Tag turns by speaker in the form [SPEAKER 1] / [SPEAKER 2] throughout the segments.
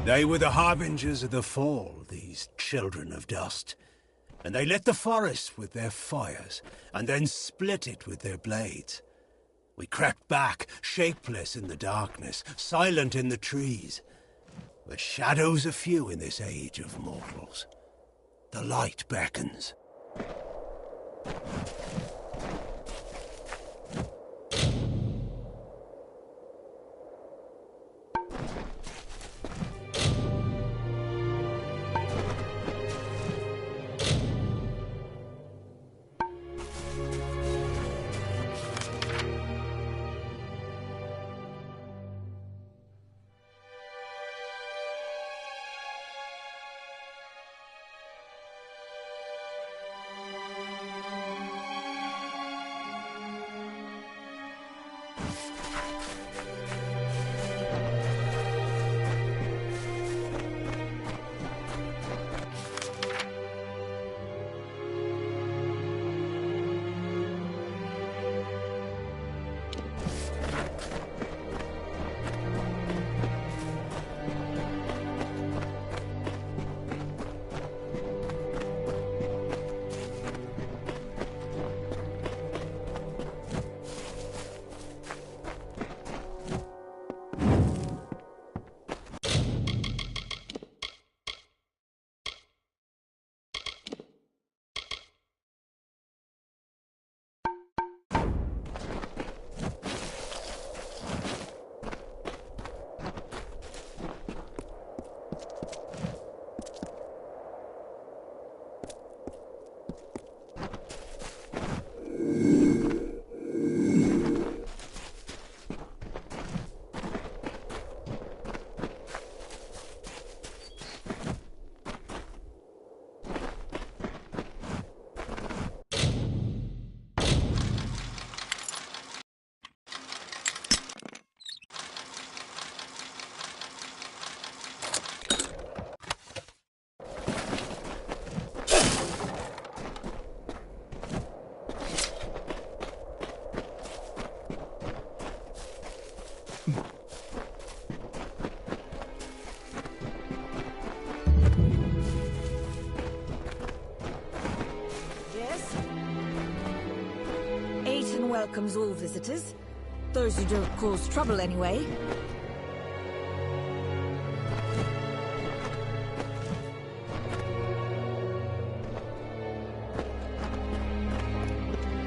[SPEAKER 1] They were the harbingers of the fall, these children of dust. And they lit the forest with their fires, and then split it with their blades. We crept back, shapeless in the darkness, silent in the trees. The shadows are few in this age of mortals. The light beckons.
[SPEAKER 2] welcomes all visitors. Those who don't cause trouble, anyway.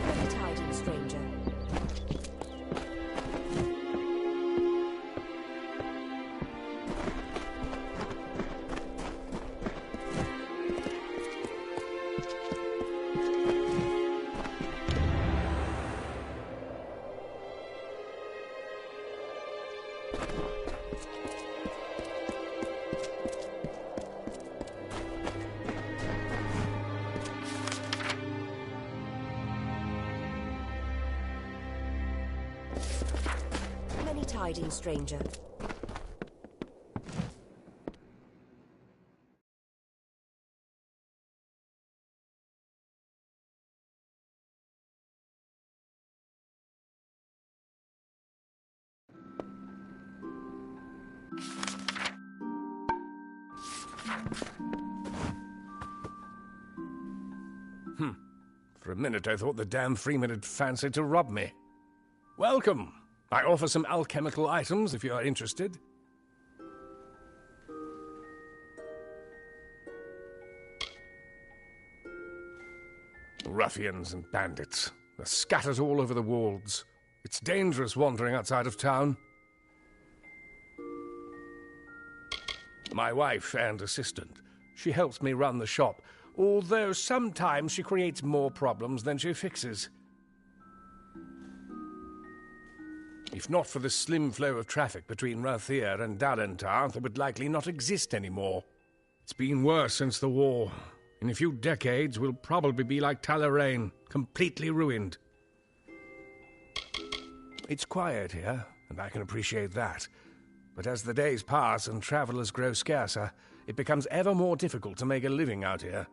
[SPEAKER 2] Many tidings, stranger. Many tidings, stranger.
[SPEAKER 3] For a minute I thought the damn Freeman had fancied to rob me. Welcome! I offer some alchemical items if you are interested. Ruffians and bandits. They're scattered all over the wolds. It's dangerous wandering outside of town. My wife and assistant. She helps me run the shop, although sometimes she creates more problems than she fixes. If not for the slim flow of traffic between Rathier and Dalentar, they would likely not exist anymore. It's been worse since the war. In a few decades, we'll probably be like Talarain, completely ruined. It's quiet here, and I can appreciate that. But as the days pass and travelers grow scarcer, it becomes ever more difficult to make a living out here.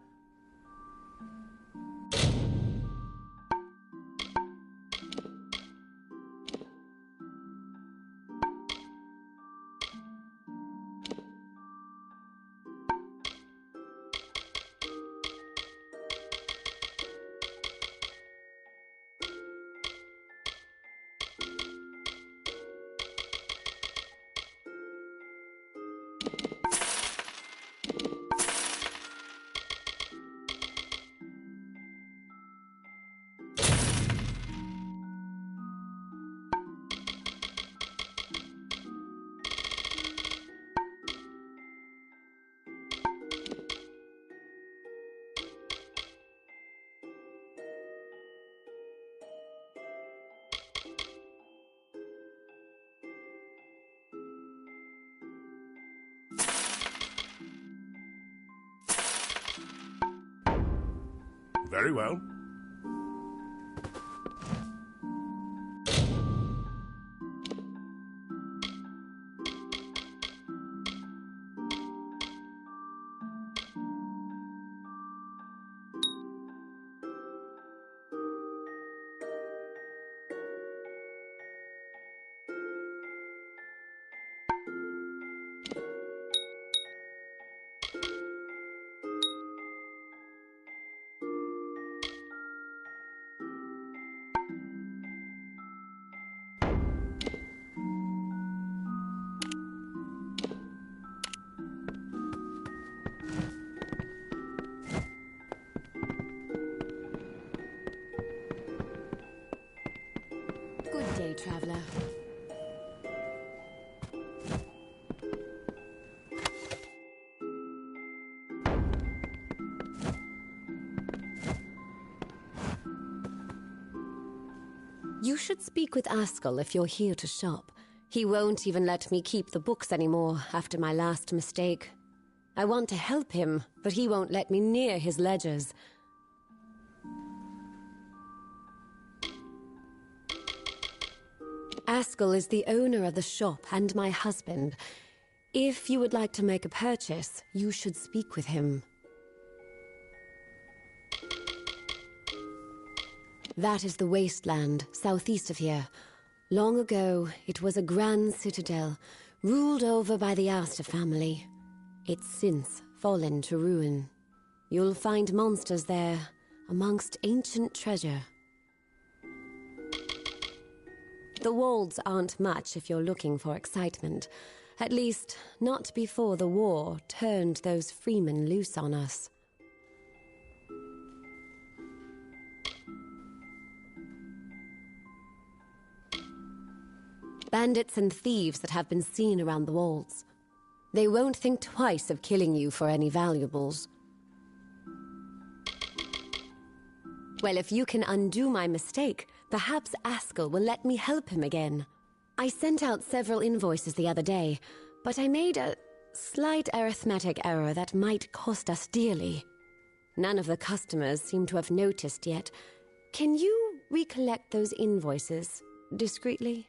[SPEAKER 3] Very well.
[SPEAKER 4] Good day, traveler. You should speak with Askell if you're here to shop. He won't even let me keep the books anymore after my last mistake. I want to help him, but he won't let me near his ledgers. Askell is the owner of the shop and my husband. If you would like to make a purchase, you should speak with him. That is the wasteland, southeast of here. Long ago, it was a grand citadel, ruled over by the Asta family. It's since fallen to ruin. You'll find monsters there, amongst ancient treasure. The Wolds aren't much if you're looking for excitement. At least, not before the war turned those freemen loose on us. Bandits and thieves that have been seen around the Wolds. They won't think twice of killing you for any valuables. Well, if you can undo my mistake, perhaps Askell will let me help him again. I sent out several invoices the other day, but I made a slight arithmetic error that might cost us dearly. None of the customers seem to have noticed yet. Can you recollect those invoices discreetly?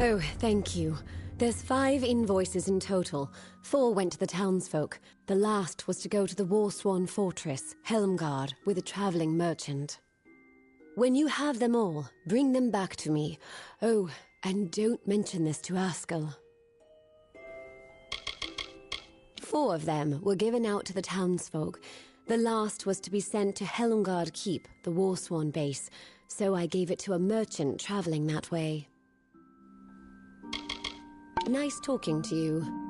[SPEAKER 4] Oh, thank you. There's 5 invoices in total. 4 went to the townsfolk. The last was to go to the Warsworn Fortress, Helmgard, with a traveling merchant. When you have them all, bring them back to me. Oh, and don't mention this to Askell. 4 of them were given out to the townsfolk. The last was to be sent to Helmgard Keep, the Warsworn base, so I gave it to a merchant traveling that way. Nice talking to you.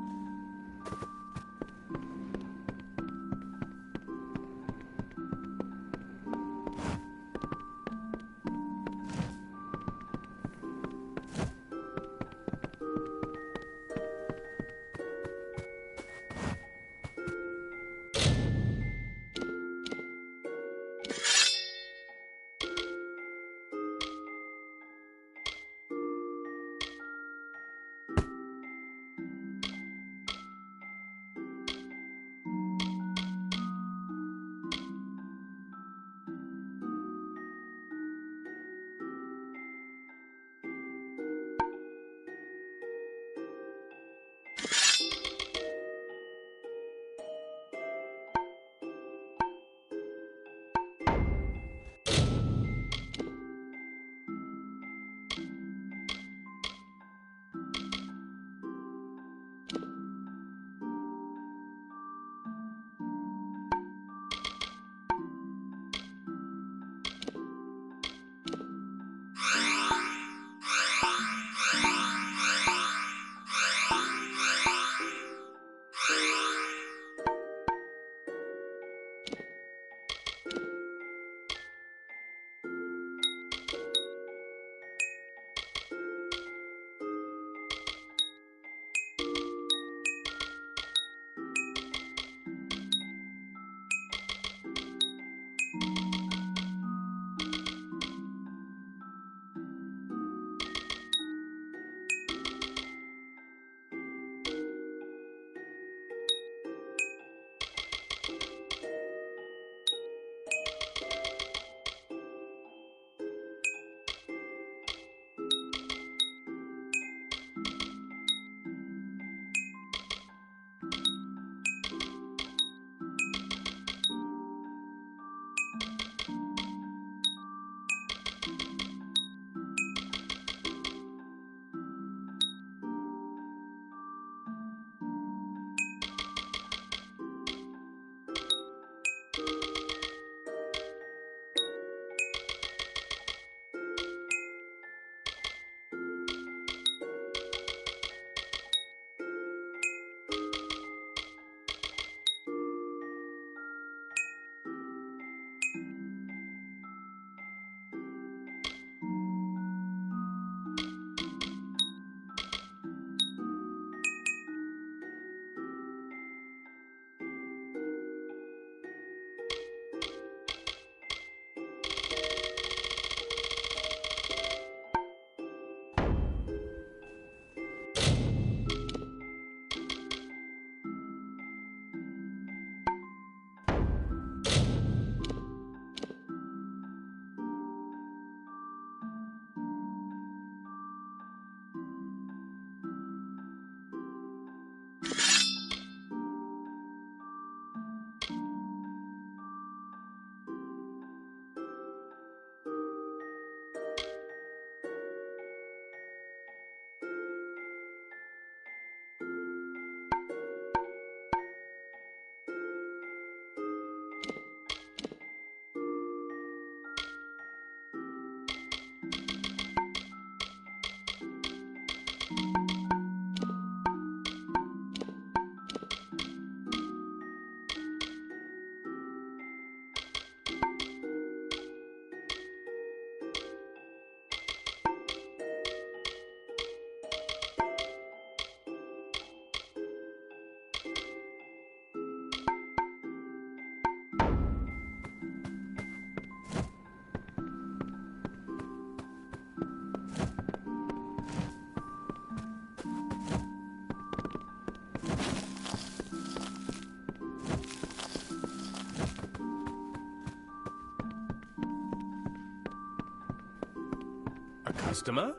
[SPEAKER 3] customer?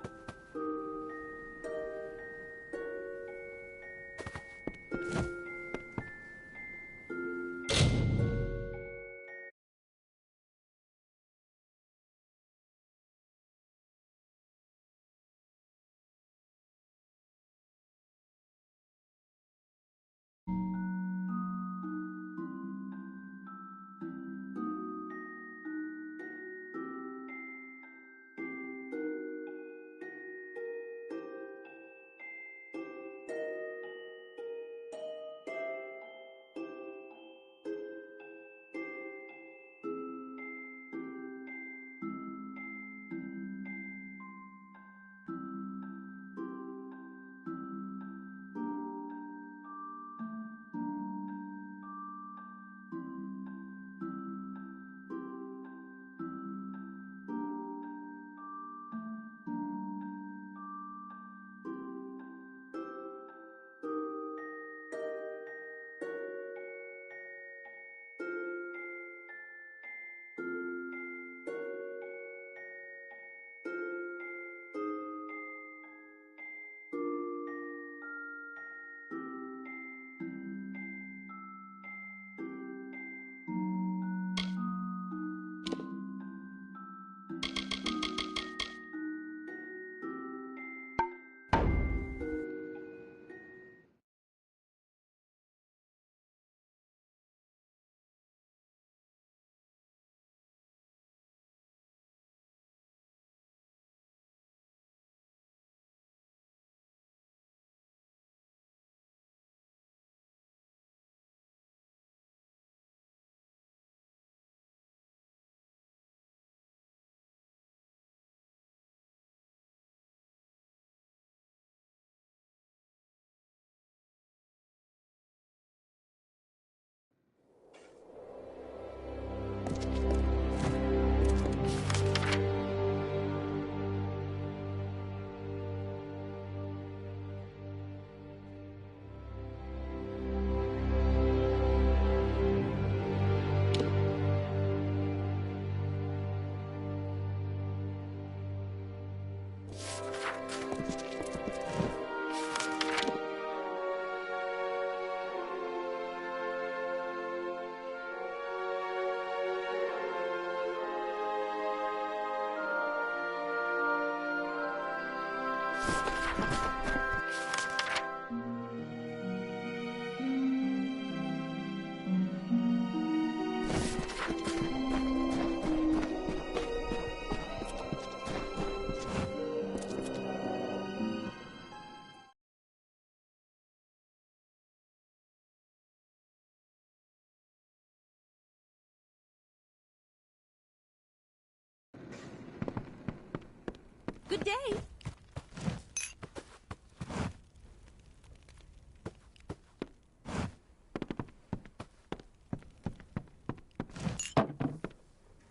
[SPEAKER 2] Good day.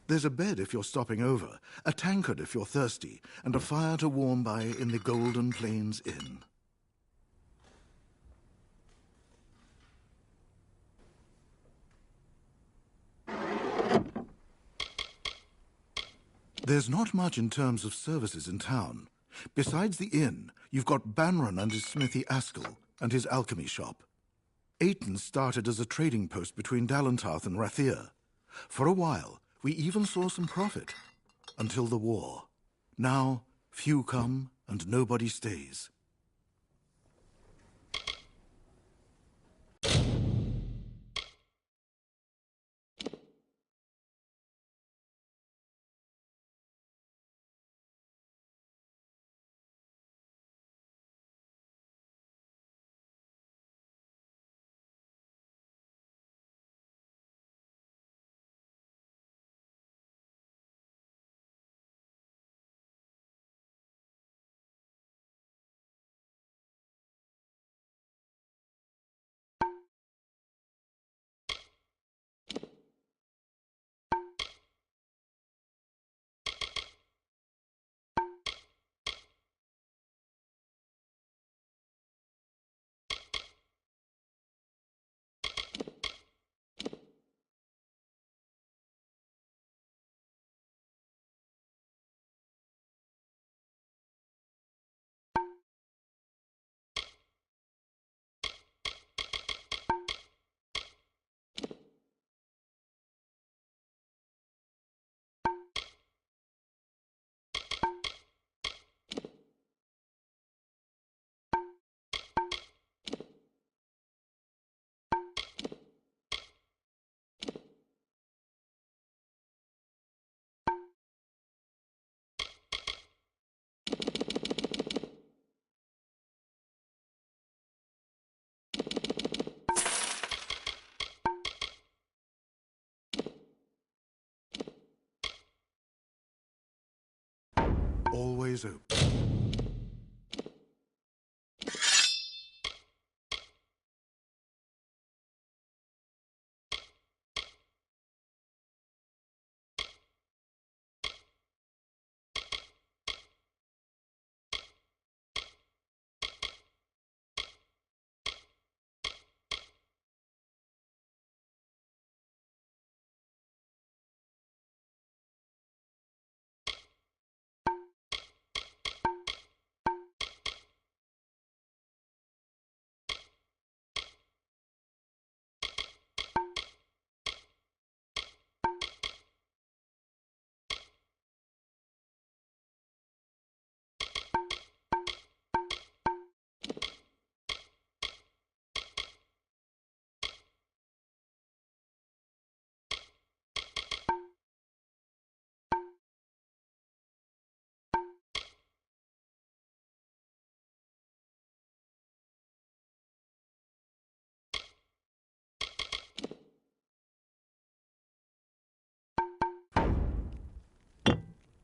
[SPEAKER 5] There's a bed if you're stopping over, a tankard if you're thirsty, and a fire to warm by in the Golden Plains Inn. There's not much in terms of services in town. Besides the inn, you've got Banron and his smithy Askell, and his alchemy shop. Ayton started as a trading post between Dalentarth and Rathir. For a while, we even saw some profit. Until the war. Now, few come and nobody stays. Always open.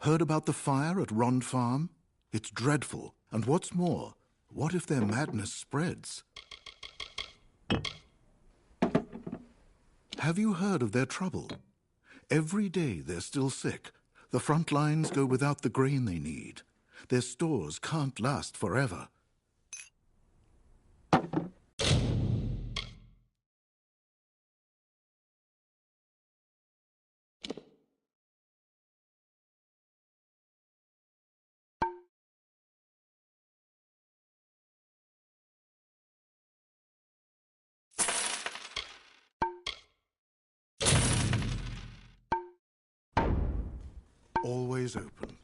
[SPEAKER 5] Heard about the fire at Rond Farm? It's dreadful. And what's more, what if their madness spreads? Have you heard of their trouble? Every day they're still sick. The front lines go without the grain they need. Their stores can't last forever. Always open.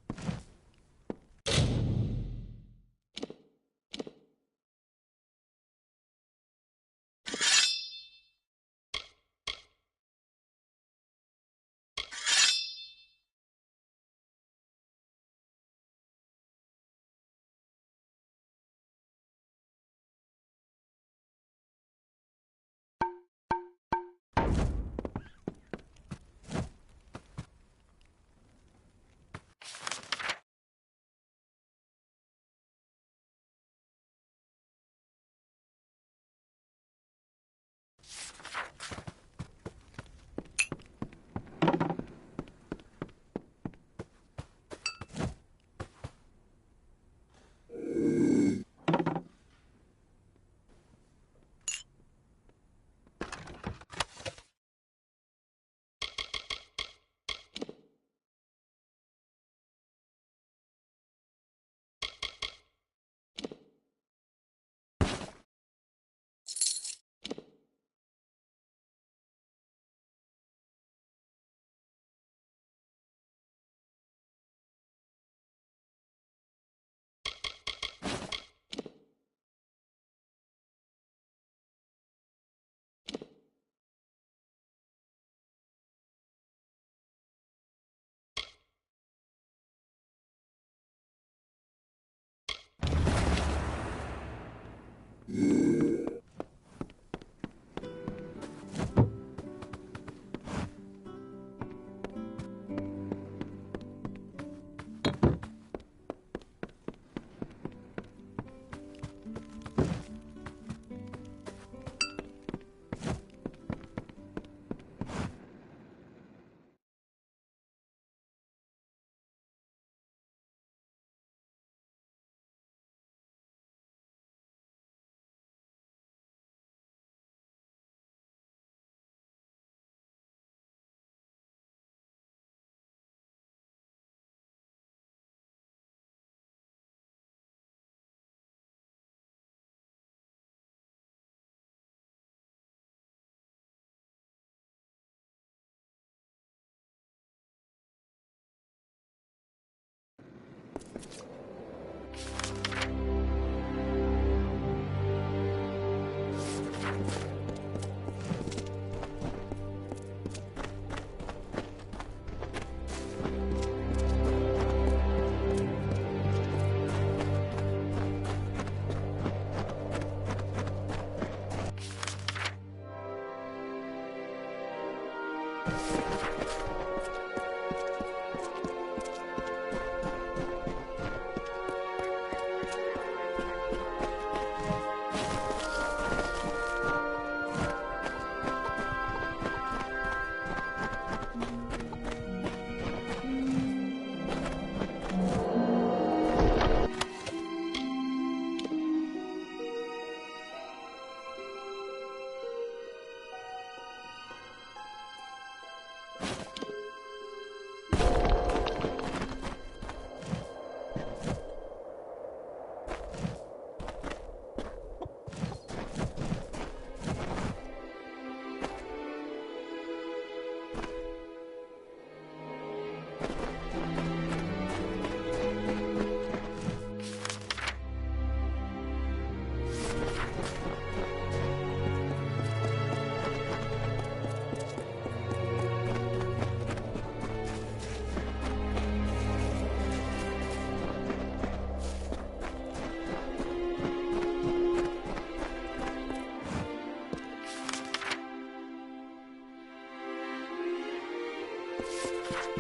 [SPEAKER 1] I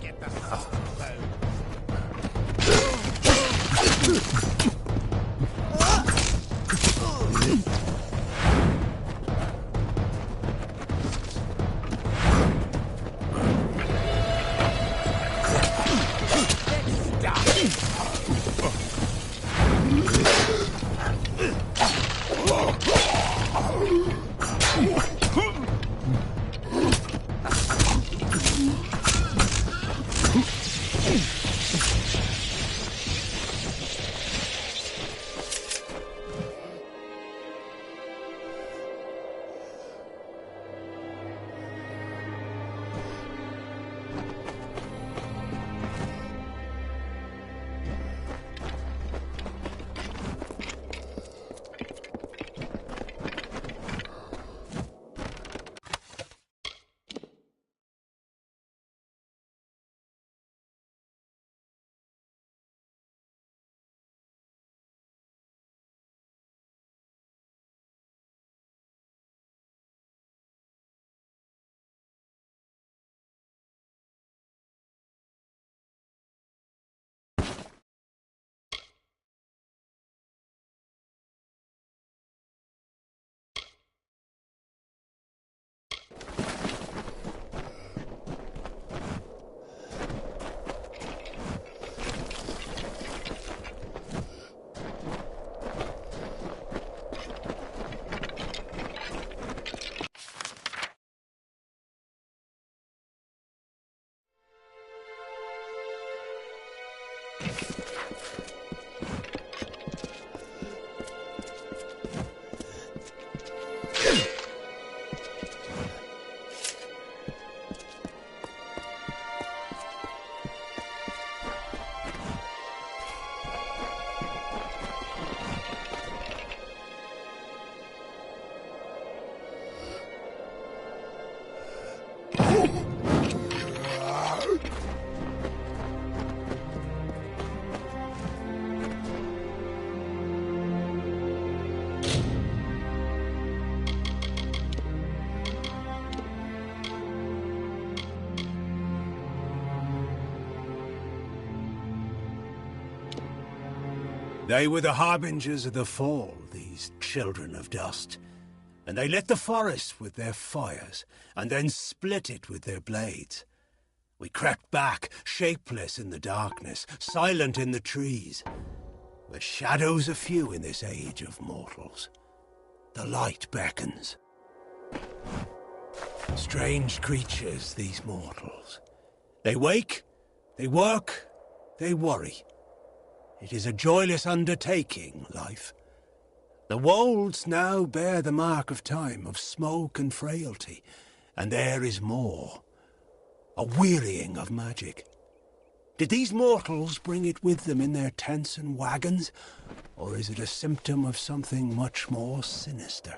[SPEAKER 1] get the soul bone. They were the harbingers of the fall, these children of dust. And they lit the forest with their fires, and then split it with their blades. We crept back, shapeless in the darkness, silent in the trees. We're shadows a few in this age of mortals. The light beckons. Strange creatures, these mortals. They wake, they work, they worry. It is a joyless undertaking, life. The wolds now bear the mark of time, of smoke and frailty, and there is more. A wearying of magic. Did these mortals bring it with them in their tents and wagons, or is it a symptom of something much more sinister?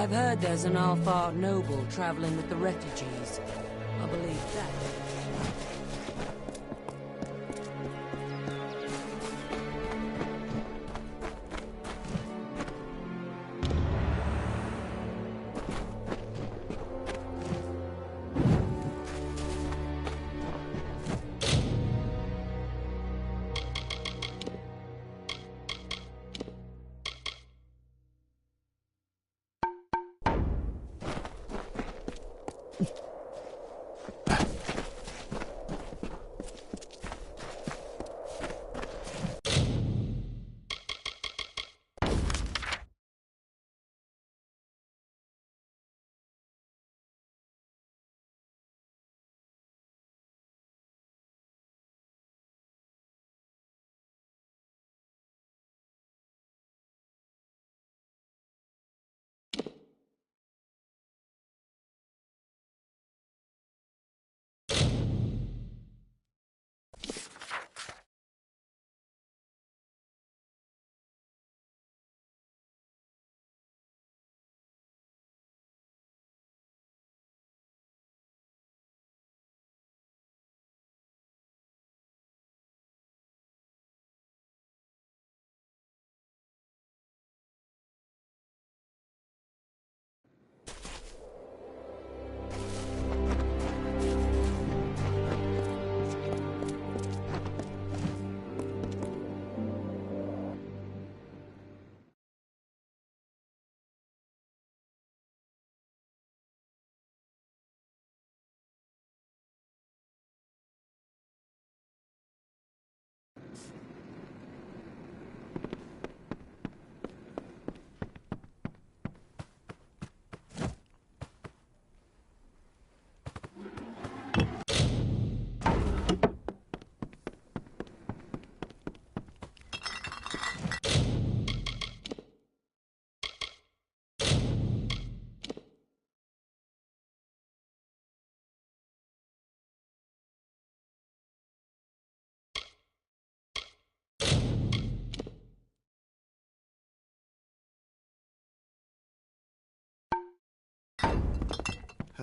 [SPEAKER 2] I've heard there's an Alfar noble traveling with the refugees. I believe that.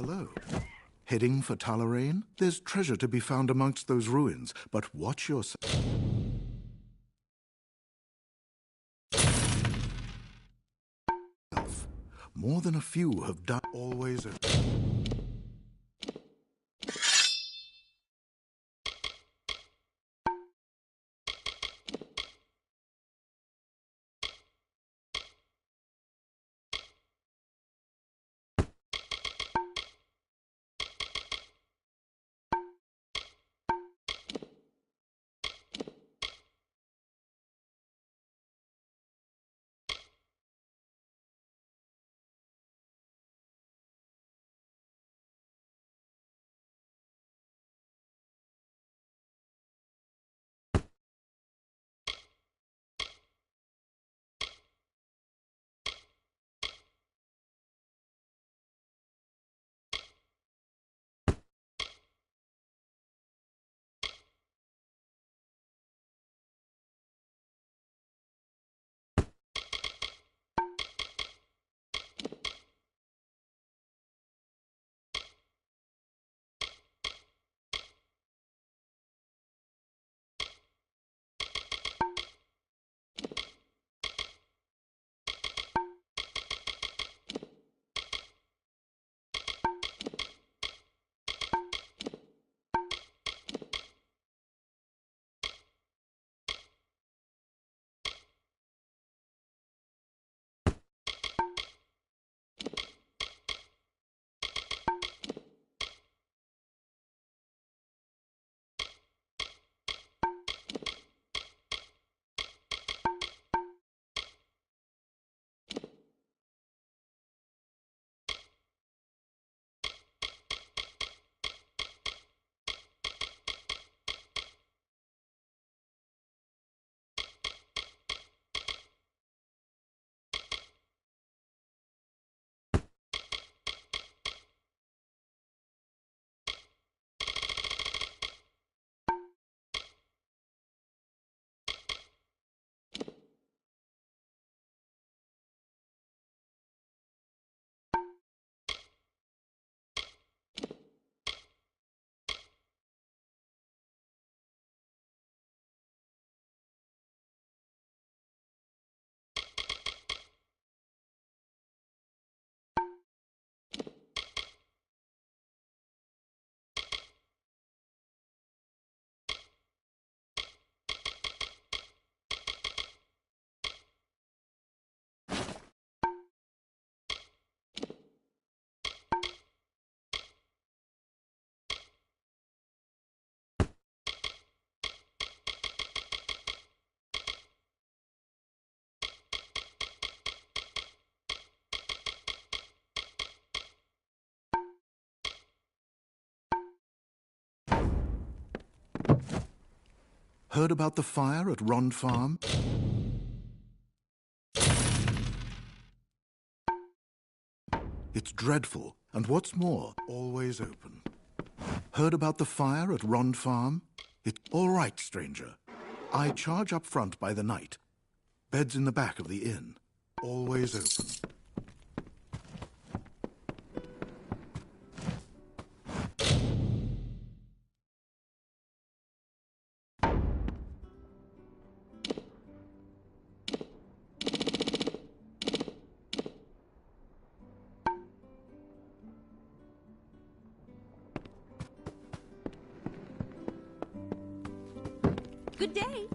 [SPEAKER 5] Hello. Heading for Talarain? There's treasure to be found amongst those ruins, but watch yourself. More than a few have done always a... Heard about the fire at Rond Farm? It's dreadful, and what's more, always open. Heard about the fire at Rond Farm? It's all right, stranger. I charge up front by the night. Beds in the back of the inn. Always open.
[SPEAKER 6] Good day.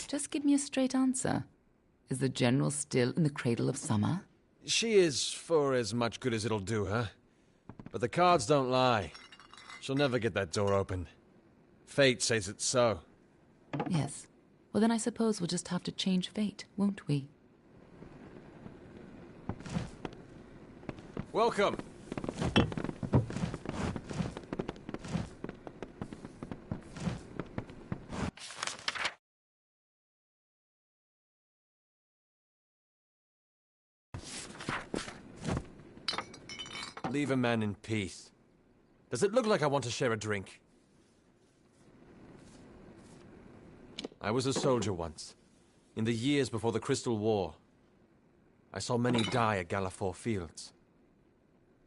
[SPEAKER 7] Just give me a straight answer. Is the General still in the cradle of summer?
[SPEAKER 8] She is, for as much good as it'll do her. But the cards don't lie. She'll never get that door open. Fate says it's so.
[SPEAKER 7] Yes. Well, then I suppose we'll just have to change fate, won't we?
[SPEAKER 8] Welcome. Leave a man in peace. Does it look like I want to share a drink? I was a soldier once, in the years before the Crystal War. I saw many die at Gallifore Fields.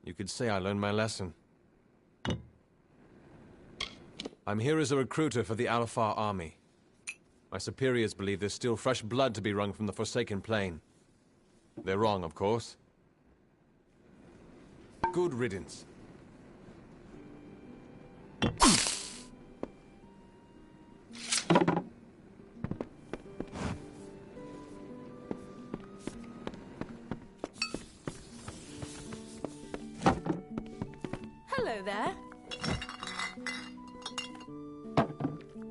[SPEAKER 8] You could say I learned my lesson. I'm here as a recruiter for the Alfar army. My superiors believe there's still fresh blood to be wrung from the Forsaken Plain. They're wrong, of course. Good riddance.
[SPEAKER 6] Hello there.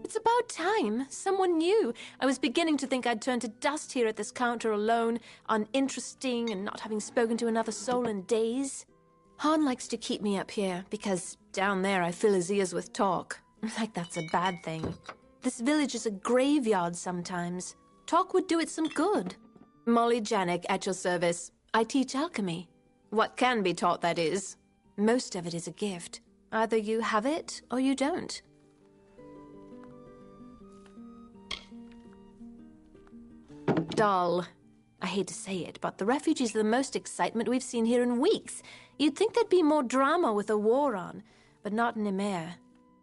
[SPEAKER 6] It's about time. Someone new. I was beginning to think I'd turned to dust here at this counter alone, uninteresting and not having spoken to another soul in days. Han likes to keep me up here, because down there I fill his ears with talk. Like that's a bad thing. This village is a graveyard sometimes. Talk would do it some good. Molly Janik at your service. I teach alchemy. What can be taught, that is. Most of it is a gift. Either you have it, or you don't. Dull. I hate to say it, but the refugees are the most excitement we've seen here in weeks. You'd think there'd be more drama with a war on, but not in Emir.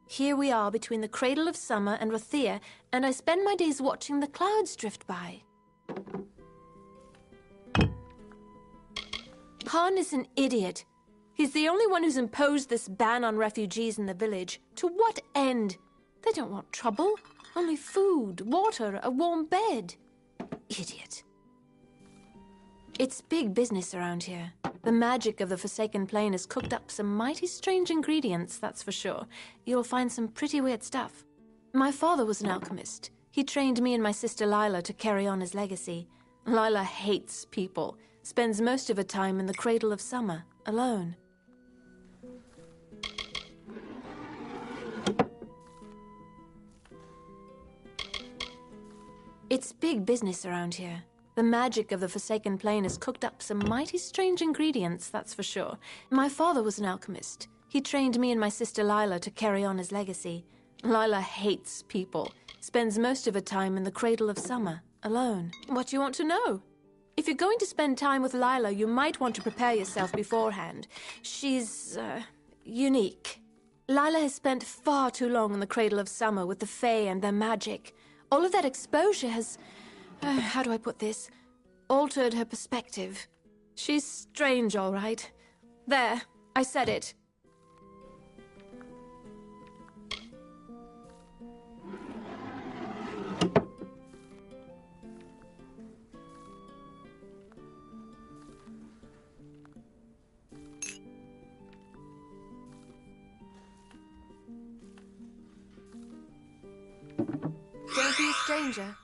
[SPEAKER 6] Here we are between the cradle of summer and Rathir, and I spend my days watching the clouds drift by. Han is an idiot. He's the only one who's imposed this ban on refugees in the village. To what end? They don't want trouble. Only food, water, a warm bed. Idiot. It's big business around here. The magic of the Forsaken Plain has cooked up some mighty strange ingredients, that's for sure. You'll find some pretty weird stuff. My father was an alchemist. He trained me and my sister Lila to carry on his legacy. Lila hates people. Spends most of her time in the cradle of summer, alone. It's big business around here. The magic of the Forsaken Plain has cooked up some mighty strange ingredients, that's for sure. My father was an alchemist. He trained me and my sister Lila to carry on his legacy. Lila hates people. Spends most of her time in the cradle of summer, alone. What do you want to know? If you're going to spend time with Lila, you might want to prepare yourself beforehand. She's, unique. Lila has spent far too long in the cradle of summer with the Fae and their magic. All of that exposure has, how do I put this, altered her perspective. She's strange, all right. There, I said it. Don't be a stranger.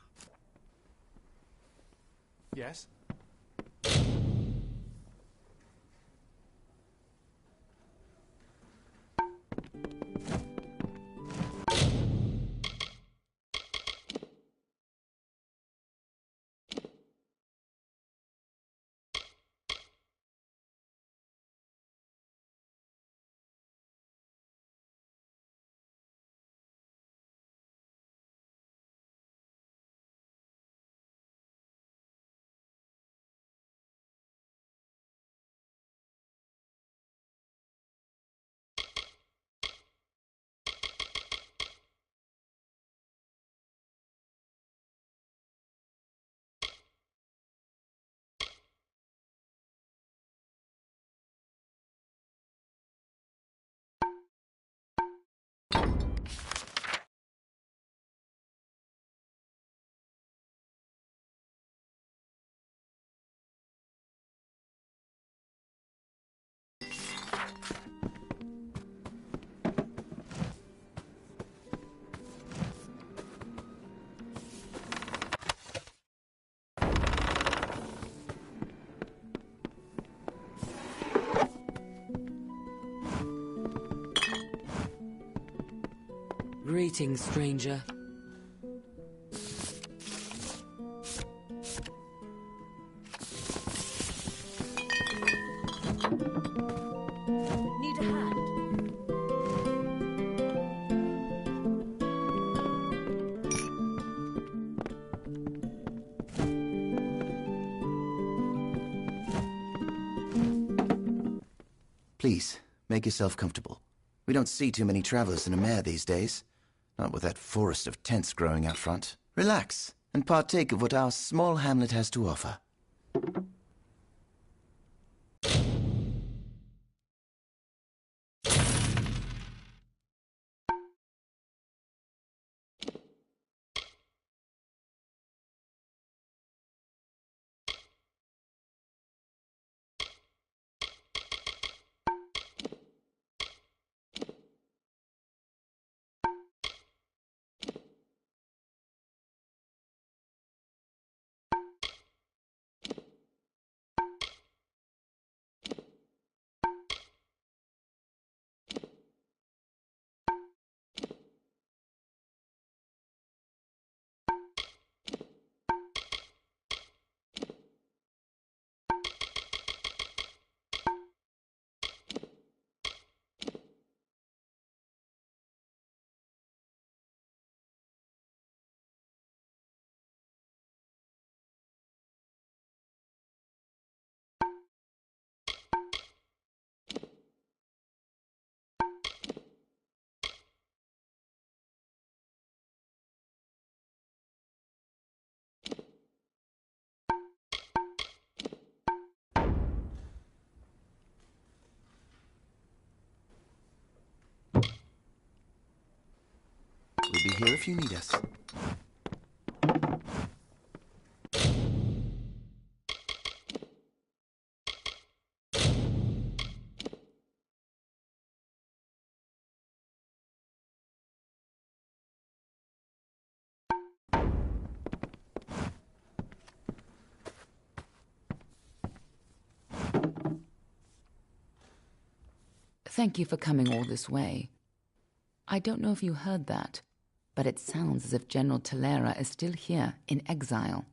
[SPEAKER 3] Yes?
[SPEAKER 2] Greetings, stranger.
[SPEAKER 6] Need a hand?
[SPEAKER 9] Please, make yourself comfortable. We don't see too many travelers in Emir these days. Not with that forest of tents growing out front. Relax and partake of what our small hamlet has to offer. We'll be here if you need us.
[SPEAKER 7] Thank you for coming all this way. I don't know if you heard that, but it sounds as if General Talera is still here in exile.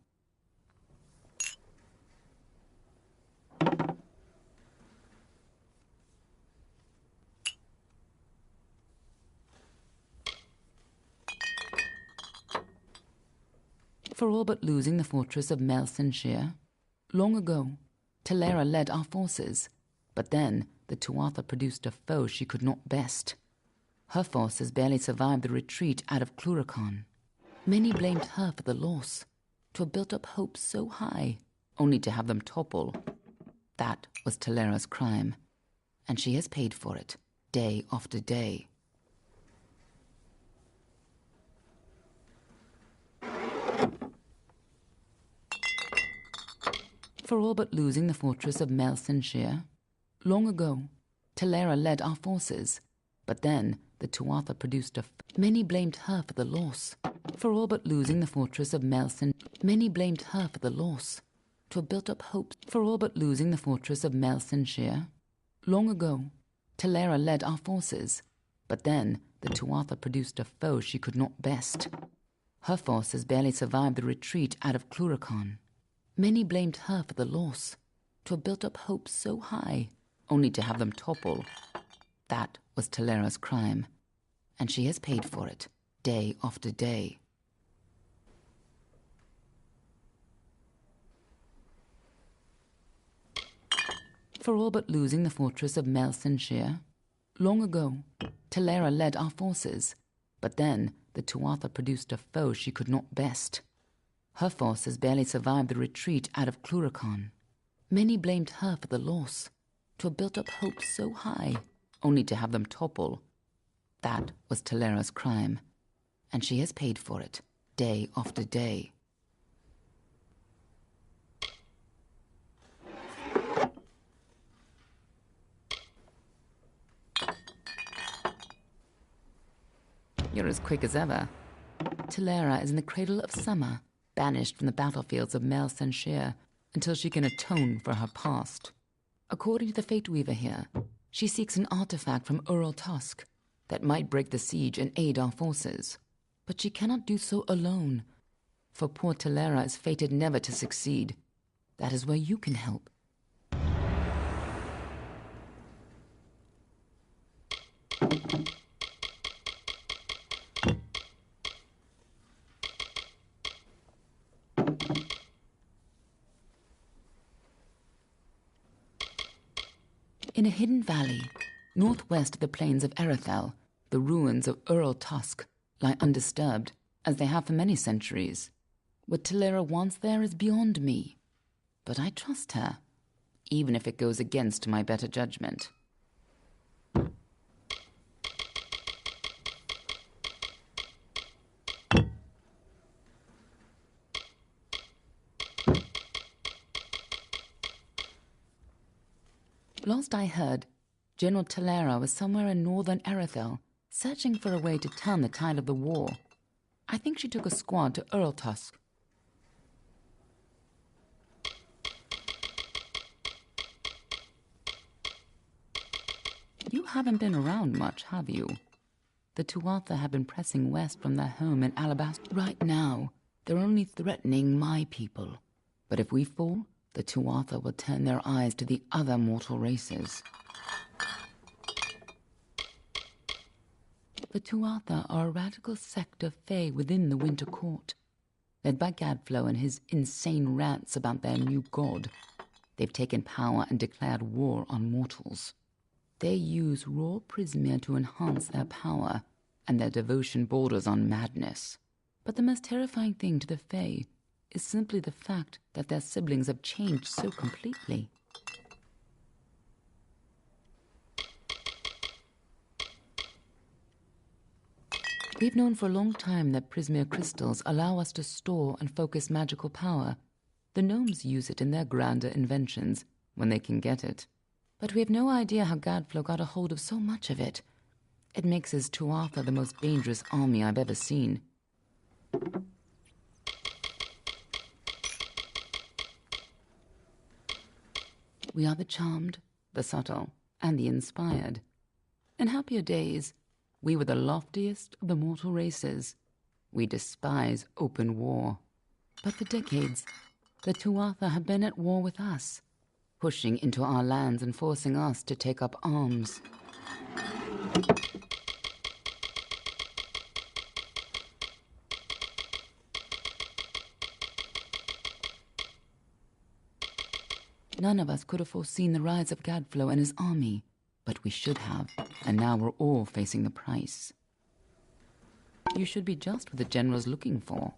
[SPEAKER 7] For all but losing the fortress of Melsenshire, long ago, Talera led our forces, but then the Tuatha produced a foe she could not best. Her forces barely survived the retreat out of Cluracan. Many blamed her for the loss, to have built up hopes so high, only to have them topple. That was Talera's crime, and she has paid for it, day after day. For all but losing the fortress of Melsenshire, long ago, Talera led our forces, but then the Tuatha produced a Many blamed her for the loss, for all but losing the fortress of Melsen. Many blamed her for the loss, to have built up hopes. For all but losing the fortress of Melsenshire, long ago, Talera led our forces, but then the Tuatha produced a foe she could not best. Her forces barely survived the retreat out of Cluracan. Many blamed her for the loss, to have built up hopes so high, only to have them topple. That was Talera's crime, and she has paid for it, day after day. For all but losing the fortress of Melsenshire, long ago, Talera led our forces, but then the Tuatha produced a foe she could not best. Her forces barely survived the retreat out of Cluracan. Many blamed her for the loss, to have built up hopes so high, only to have them topple. That was Talera's crime, and she has paid for it, day after day. You're as quick as ever. Talera is in the cradle of summer, banished from the battlefields of Melsenshire until she can atone for her past. According to the Fate Weaver here, she seeks an artifact from Ural Tusk that might break the siege and aid our forces. But she cannot do so alone, for poor Talera is fated never to succeed. That is where you can help. In a hidden valley, northwest of the plains of Erethel, the ruins of Ural Tusk lie undisturbed, as they have for many centuries. What Talera wants there is beyond me. But I trust her, even if it goes against my better judgment. Last I heard, General Talera was somewhere in northern Erethel, searching for a way to turn the tide of the war. I think she took a squad to Earltusk. You haven't been around much, have you? The Tuatha have been pressing west from their home in Alabasta. Right now, they're only threatening my people. But if we fall, the Tuatha will turn their eyes to the other mortal races. The Tuatha are a radical sect of Fae within the Winter Court, led by Gadflow and his insane rants about their new god. They've taken power and declared war on mortals. They use raw Prismia to enhance their power, and their devotion borders on madness. But the most terrifying thing to the Fae is simply the fact that their siblings have changed so completely. We've known for a long time that Prismia crystals allow us to store and focus magical power. The gnomes use it in their grander inventions, when they can get it. But we have no idea how Gadflow got a hold of so much of it. It makes his Tuatha the most dangerous army I've ever seen. We are the charmed, the subtle, and the inspired. In happier days, we were the loftiest of the mortal races. We despise open war. But for decades, the Tuatha have been at war with us, pushing into our lands and forcing us to take up arms. None of us could have foreseen the rise of Gadflow and his army, but we should have, and now we're all facing the price. You should be just what the General's looking for.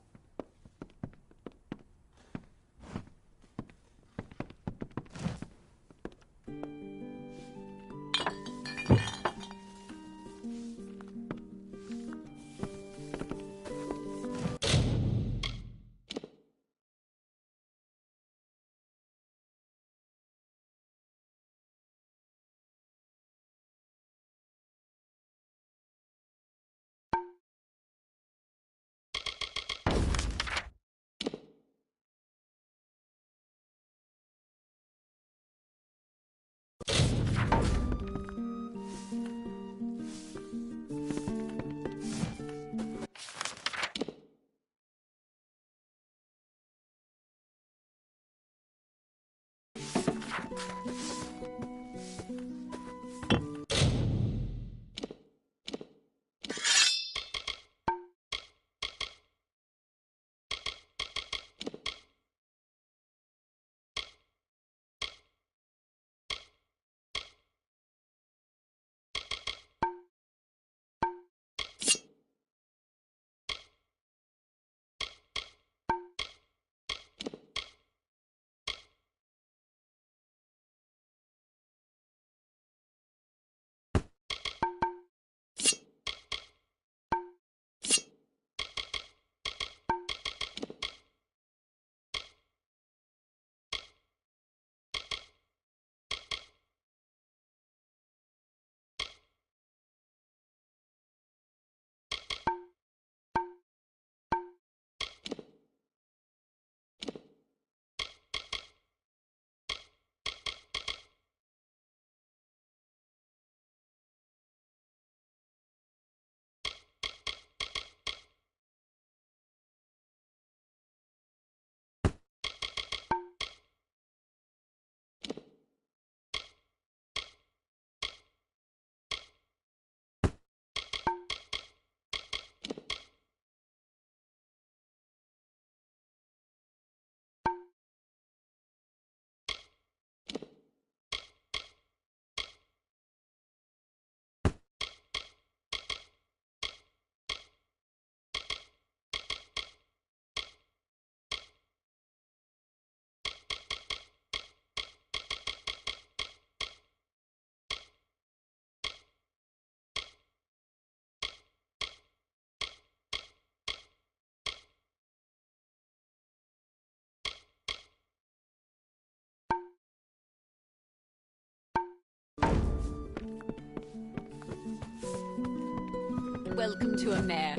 [SPEAKER 10] welcome to a mare.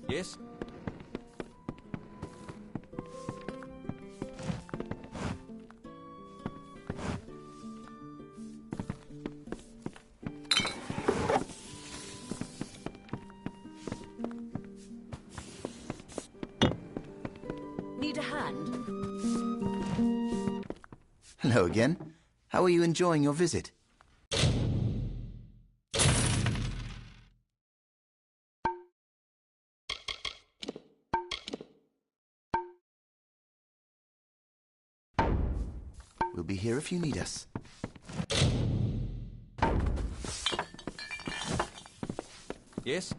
[SPEAKER 8] Yes?
[SPEAKER 10] Need a hand?
[SPEAKER 9] Hello again. How are you enjoying your visit? We'll be here if you need us.
[SPEAKER 8] Yes?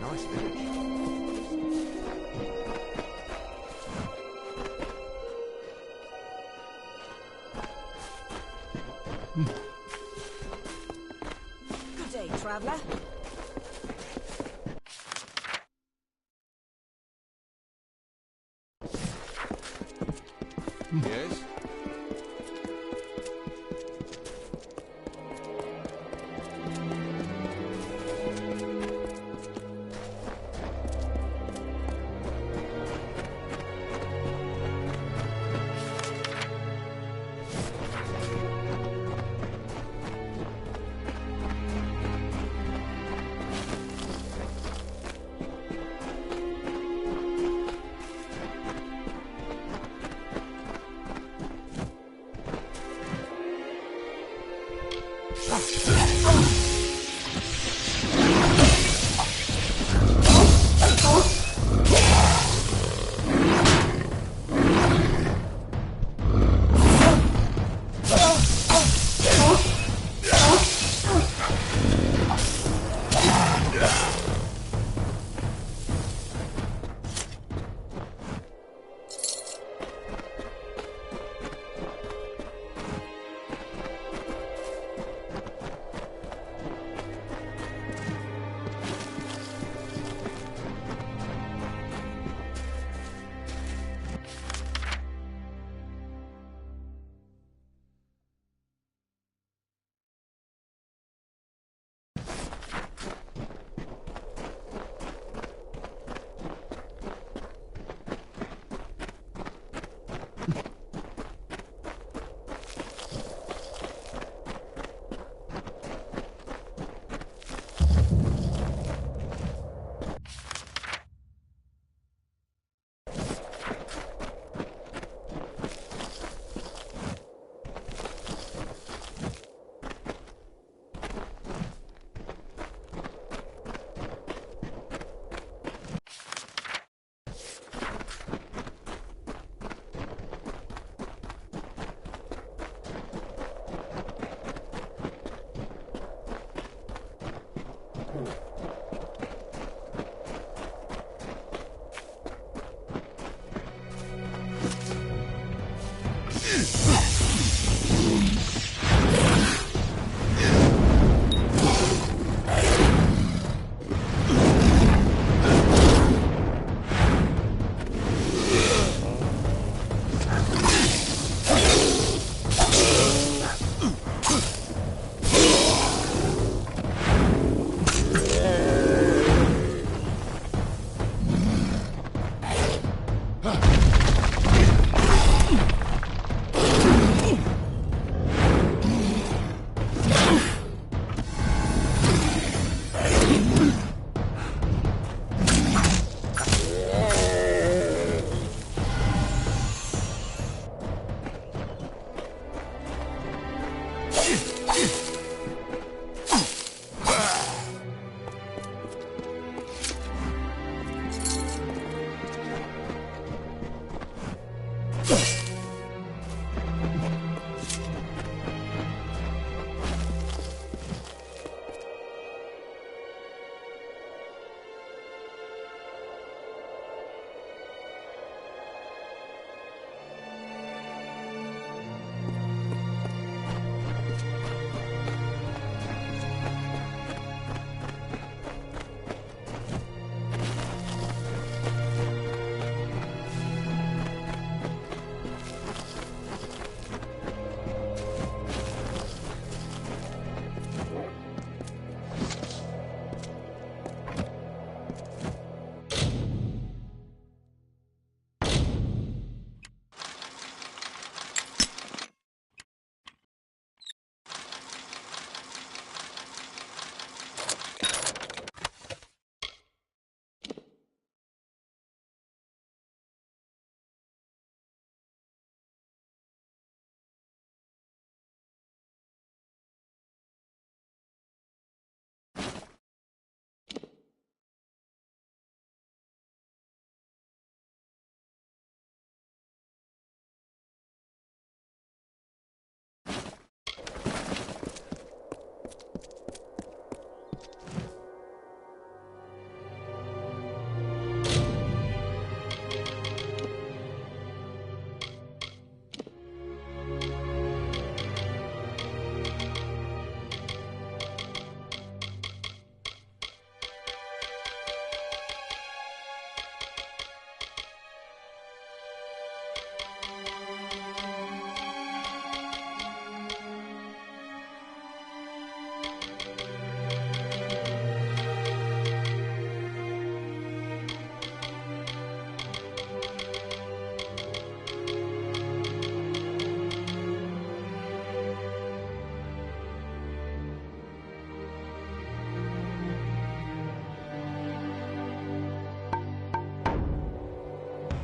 [SPEAKER 8] Nice village.
[SPEAKER 10] Good day, traveller.
[SPEAKER 8] Yes?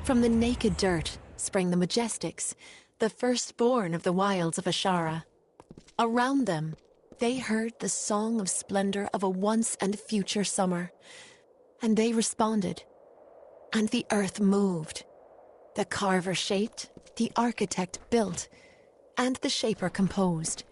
[SPEAKER 6] From the naked dirt sprang the Majestics, the firstborn of the wilds of Ashara. Around them, they heard the song of splendor of a once and future summer. And they responded. And the earth moved. The carver shaped, the architect built, and the shaper composed.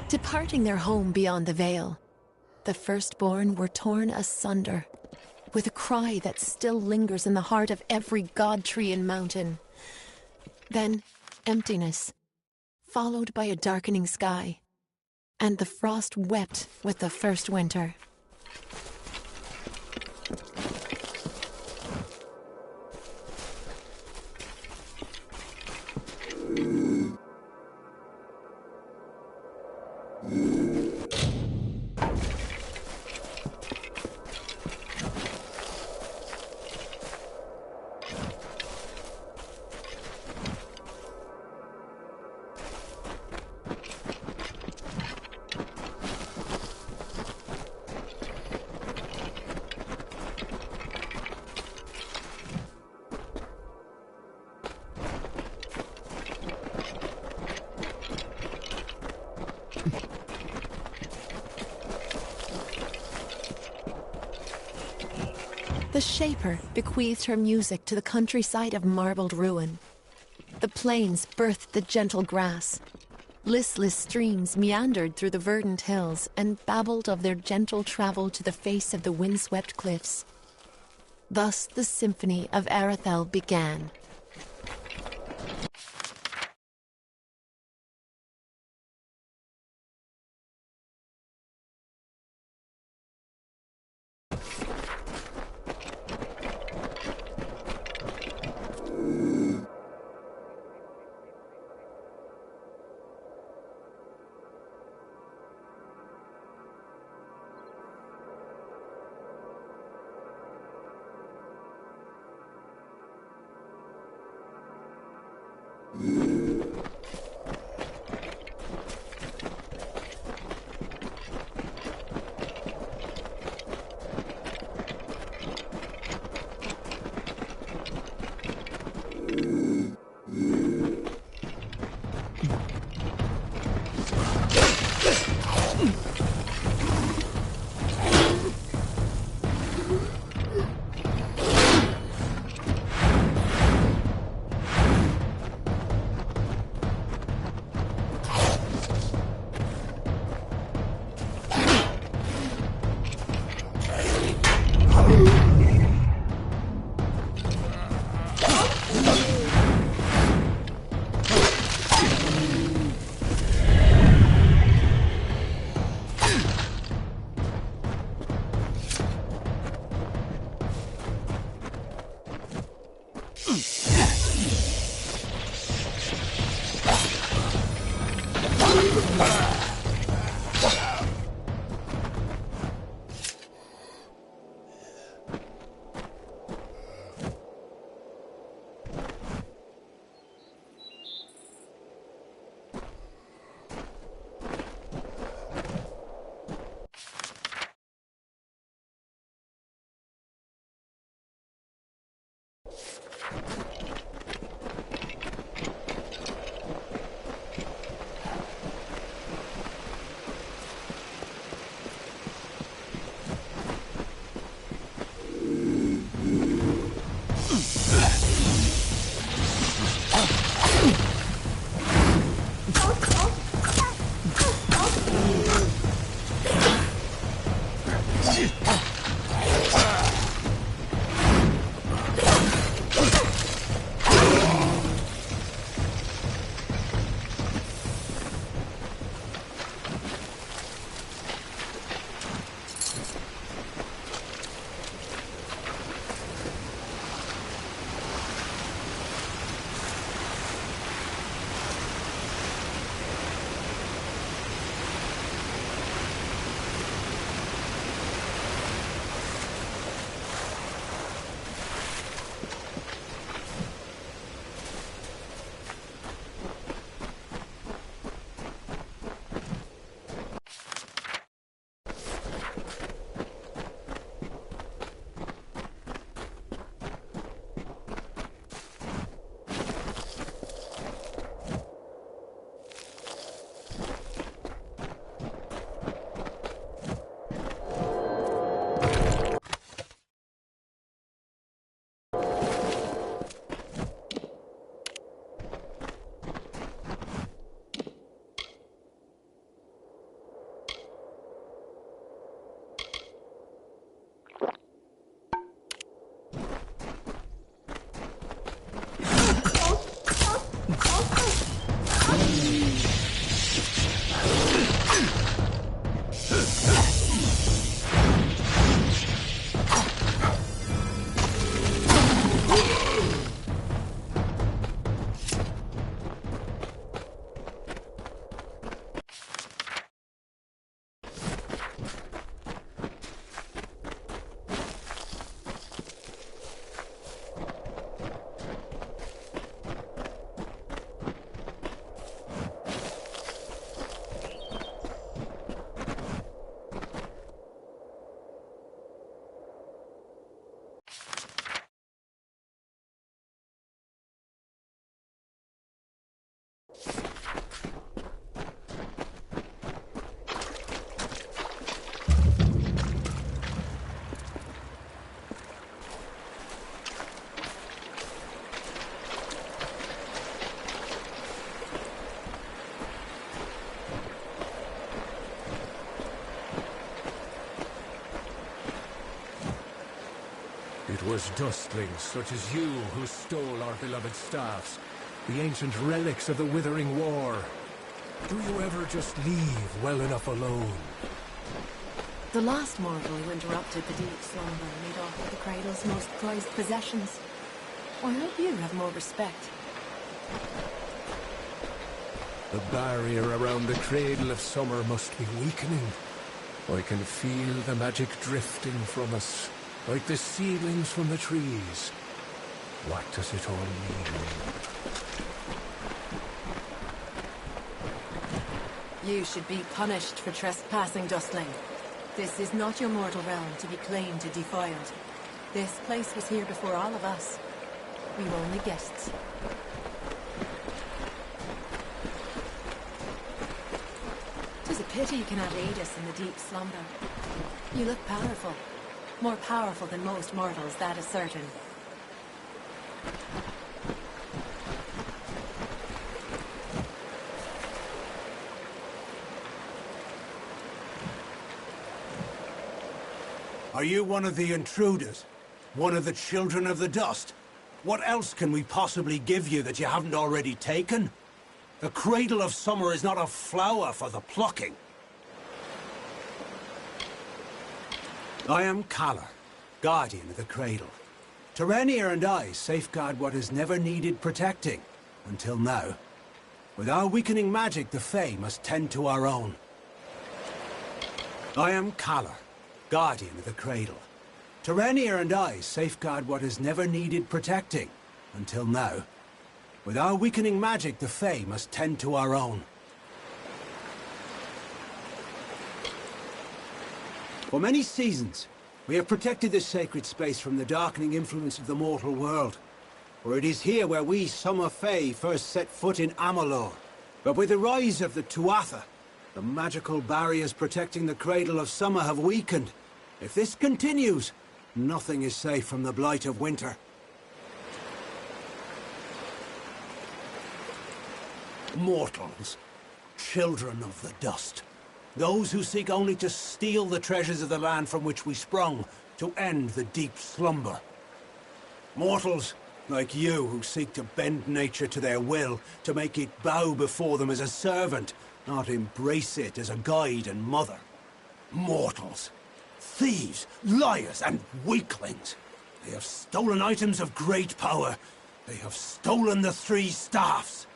[SPEAKER 6] Departing their home beyond the Veil, the firstborn were torn asunder, with a cry that still lingers in the heart of every god tree and mountain. Then, emptiness, followed by a darkening sky, and the frost wept with the first winter. The Shaper bequeathed her music to the countryside of marbled ruin. The plains birthed the gentle grass. Listless streams meandered through the verdant hills and babbled of their gentle travel to the face of the windswept cliffs. Thus the symphony of LvL began.
[SPEAKER 3] It was dustlings such as you who stole our beloved staffs, the ancient relics of the Withering War. Do you ever just leave well enough alone?
[SPEAKER 6] The last mortal who interrupted the deep slumber made off with the cradle's most prized possessions. I hope you have more respect.
[SPEAKER 3] The barrier around the cradle of summer must be weakening. I can feel the magic drifting from us, like the seedlings from the trees. What does it all mean?
[SPEAKER 6] You should be punished for trespassing, Dustling. This is not your mortal realm to be claimed to defiled. This place was here before all of us. We were only guests. Tis a pity you cannot aid us in the deep slumber. You look powerful. More powerful than most mortals, that is certain.
[SPEAKER 1] Are you one of the intruders? One of the children of the dust? What else can we possibly give you that you haven't already taken? The Cradle of Summer is not a flower for the plucking. I am Kalar, guardian of the Cradle. Terenia and I safeguard what has never needed protecting, until now. With our weakening magic, the Fae must tend to our own. I am Kalar, Guardian of the Cradle. Terenia and I safeguard what has never needed protecting, until now. With our weakening magic, the Fae must tend to our own. For many seasons, we have protected this sacred space from the darkening influence of the mortal world. For it is here where we Summer Fae first set foot in Amalur. But with the rise of the Tuatha, the magical barriers protecting the Cradle of Summer have weakened. If this continues, nothing is safe from the blight of winter. Mortals, children of the dust. Those who seek only to steal the treasures of the land from which we sprung, to end the deep slumber. Mortals, like you, who seek to bend nature to their will, to make it bow before them as a servant, not embrace it as a guide and mother. Mortals, thieves, liars, and weaklings. They have stolen items of great power. They have stolen the three staffs.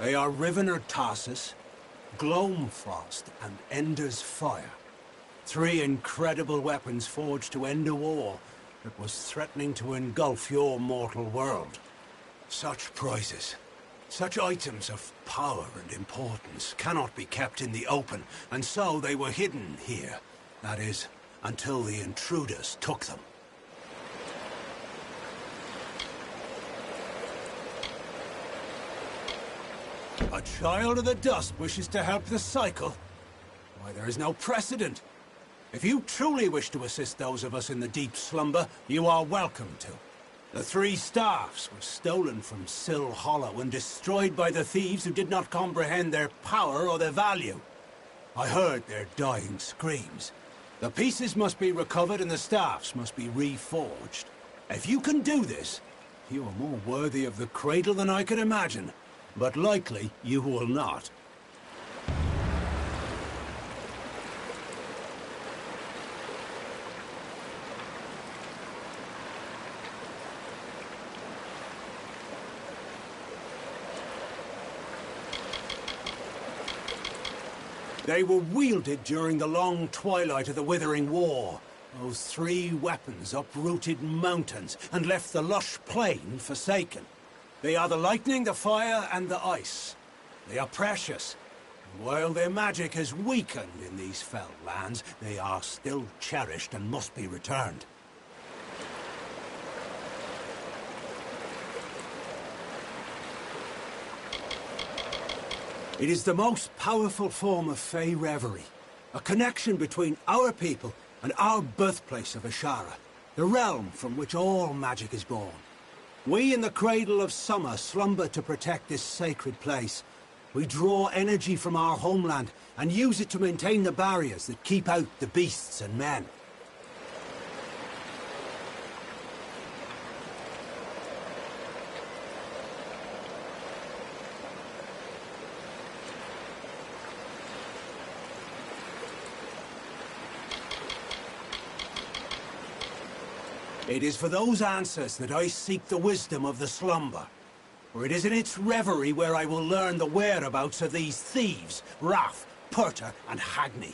[SPEAKER 1] They are Rivener Tarsus, Gloamfrost, and Ender's Fire. Three incredible weapons forged to end a war that was threatening to engulf your mortal world. Such prizes, such items of power and importance cannot be kept in the open, and so they were hidden here. That is, until the intruders took them. A child of the dust wishes to help the cycle? Why, there is no precedent. If you truly wish to assist those of us in the deep slumber, you are welcome to. The three staffs were stolen from Sill Hollow and destroyed by the thieves who did not comprehend their power or their value. I heard their dying screams. The pieces must be recovered and the staffs must be reforged. If you can do this, you are more worthy of the cradle than I could imagine. But likely, you will not. They were wielded during the long twilight of the Withering War. Those three weapons uprooted mountains and left the lush plain forsaken. They are the lightning, the fire, and the ice. They are precious. And while their magic has weakened in these fell lands, they are still cherished and must be returned. It is the most powerful form of Fey reverie. A connection between our people and our birthplace of Ashara, the realm from which all magic is born. We in the Cradle of Summer slumber to protect this sacred place. We draw energy from our homeland and use it to maintain the barriers that keep out the beasts and men. It is for those answers that I seek the wisdom of the slumber. For it is in its reverie where I will learn the whereabouts of these thieves, Raff, Purta, and Hagni.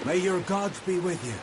[SPEAKER 1] May your gods be with you.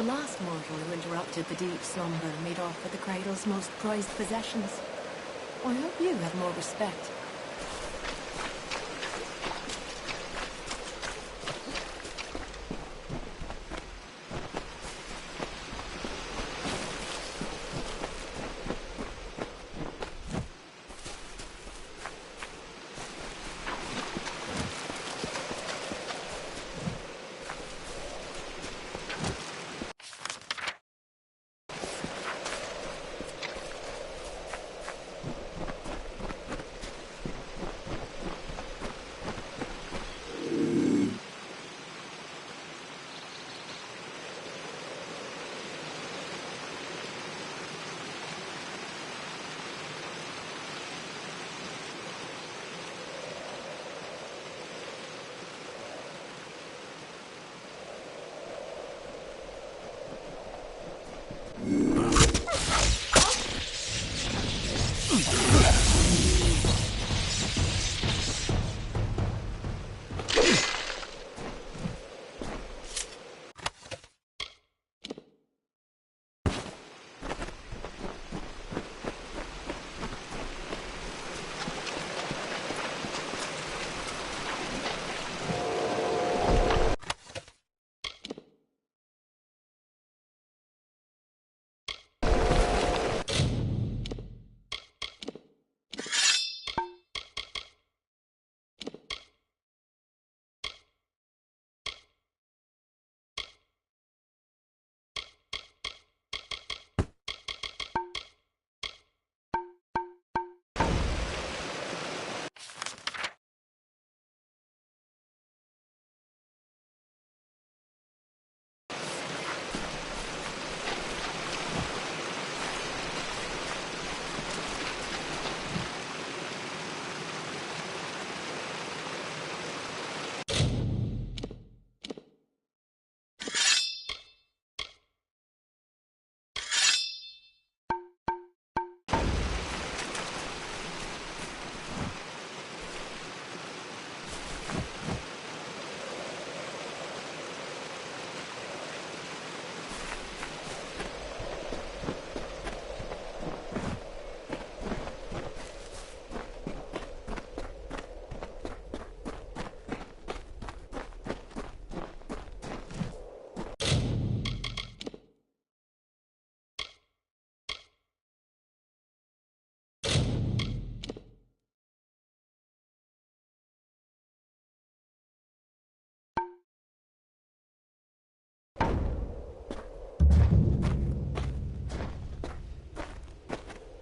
[SPEAKER 6] The last mortal who interrupted the deep slumber made off with the cradle's most prized possessions. I hope you have more respect.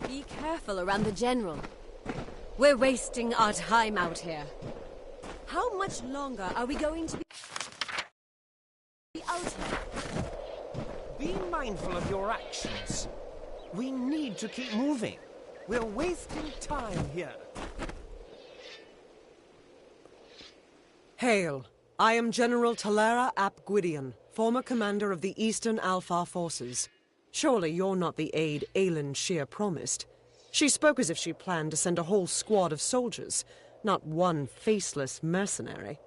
[SPEAKER 10] Be careful around the General. We're wasting our time out here. How much longer are we going to be out here?
[SPEAKER 11] Be mindful of your actions. We need to keep moving. We're wasting time here.
[SPEAKER 12] Hail. I am General Talera ap Gwydion, former commander of the Eastern Alpha forces. Surely you're not the aide Aelin Shear promised. She spoke as if she planned to send a whole squad of soldiers, not one faceless mercenary.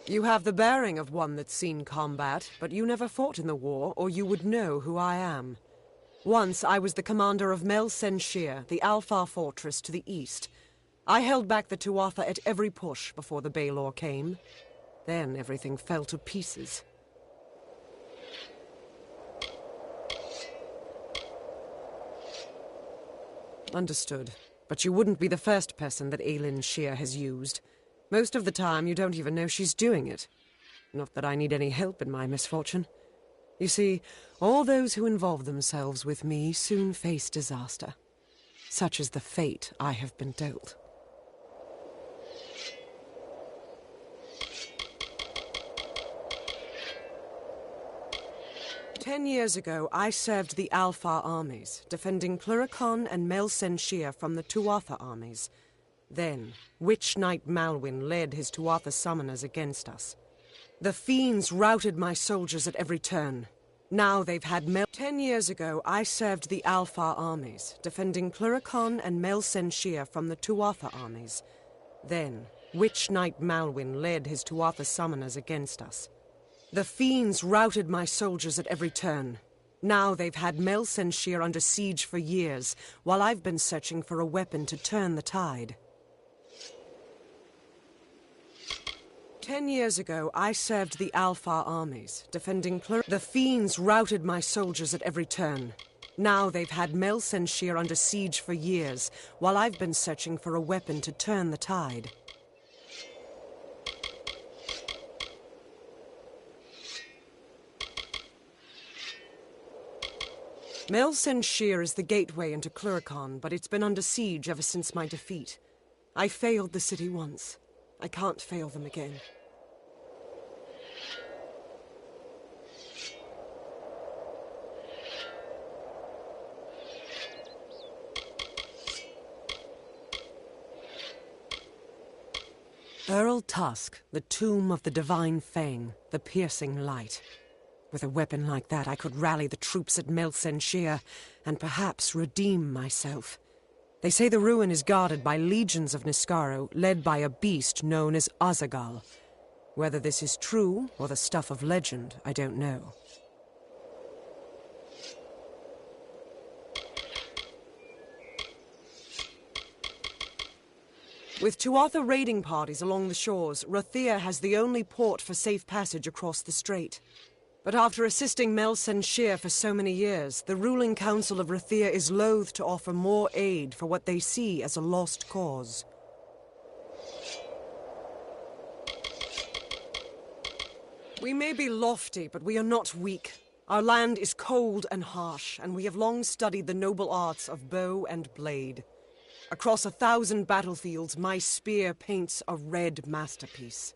[SPEAKER 12] You have the bearing of one that's seen combat, but you never fought in the war, or you would know who I am. Once I was the commander of Mel Senshir, the Alpha fortress to the east. I held back the Tuatha at every push before the Baelor came. Then everything fell to pieces. Understood. But you wouldn't be the first person that Aelin Shear has used. Most of the time, you don't even know she's doing it. Not that I need any help in my misfortune. You see, all those who involve themselves with me soon face disaster. Such is the fate I have been dealt. "10 years ago, I served the Alpha armies, defending Pluricon and Mel Senshir from the Tuatha armies. Then, Witch Knight Malwyn led his Tuatha summoners against us. The fiends routed my soldiers at every turn. Now they've had 10 years ago, I served the Alpha armies, defending Pluricon and Mel Senshir from the Tuatha armies. Then, Witch Knight Malwyn led his Tuatha summoners against us. The fiends routed my soldiers at every turn. Now they've had Mel Senshir under siege for years, while I've been searching for a weapon to turn the tide. 10 years ago, I served the Alfar armies, defending The fiends routed my soldiers at every turn. Now they've had Mel Senshir under siege for years, while I've been searching for a weapon to turn the tide. Mel Senshir is the gateway into Cluricon, but it's been under siege ever since my defeat. I failed the city once. I can't fail them again. Earl Tusk, the tomb of the Divine Fang, the piercing light. With a weapon like that, I could rally the troops at Mel Senshir and perhaps redeem myself. They say the ruin is guarded by legions of Niskaro, led by a beast known as Azagal. Whether this is true or the stuff of legend, I don't know. With Tuatha raiding parties along the shores, Rathir has the only port for safe passage across the strait. But after assisting Mel Senshir for so many years, the ruling council of Rathir is loath to offer more aid for what they see as a lost cause. We may be lofty, but we are not weak. Our land is cold and harsh, and we have long studied the noble arts of bow and blade. Across 1,000 battlefields, my spear paints a red masterpiece.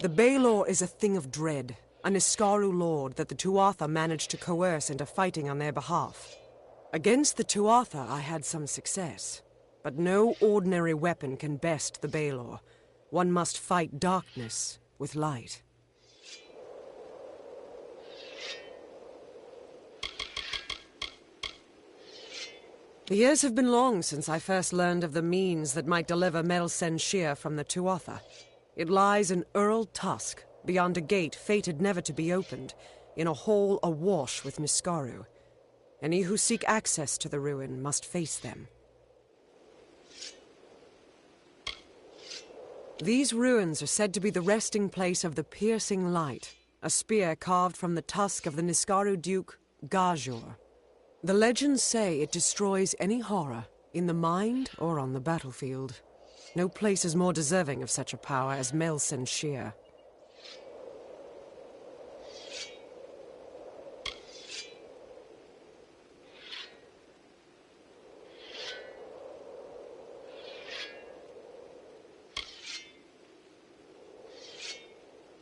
[SPEAKER 12] The Baelor is a thing of dread, a Niskaru lord that the Tuatha managed to coerce into fighting on their behalf. Against the Tuatha, I had some success, but no ordinary weapon can best the Baelor. One must fight darkness with light. The years have been long since I first learned of the means that might deliver Mel Senshir from the Tuatha. It lies in Earl Tusk, beyond a gate fated never to be opened, in a hall awash with Niskaru. Any who seek access to the ruin must face them. These ruins are said to be the resting place of the Piercing Light, a spear carved from the tusk of the Niskaru Duke, Gajor. The legends say it destroys any horror, in the mind or on the battlefield. No place is more deserving of such a power as Mel Senshir.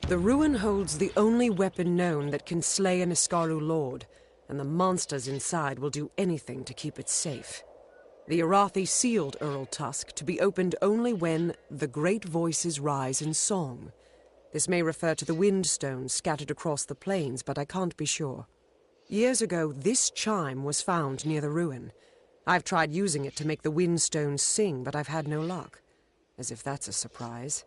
[SPEAKER 12] The ruin holds the only weapon known that can slay a Niskaru lord, and the monsters inside will do anything to keep it safe. The Arathi sealed Earl Tusk to be opened only when the great voices rise in song. This may refer to the wind stones scattered across the plains, but I can't be sure. Years ago, this chime was found near the ruin. I've tried using it to make the wind stones sing, but I've had no luck. As if that's a surprise.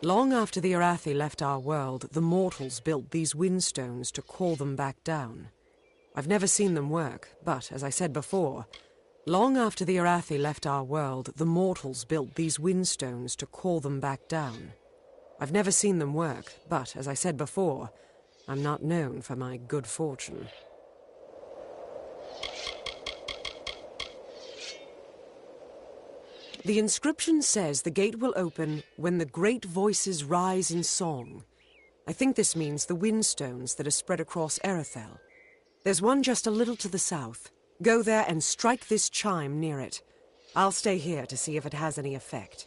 [SPEAKER 12] Long after the Arathi left our world, the mortals built these windstones to call them back down. I've never seen them work, but, as I said before, long after the Arathi left our world, the mortals built these windstones to call them back down. I've never seen them work, but, as I said before, I'm not known for my good fortune. The inscription says the gate will open when the great voices rise in song. I think this means the windstones that are spread across Erethel. There's one just a little to the south. Go there and strike this chime near it. I'll stay here to see if it has any effect.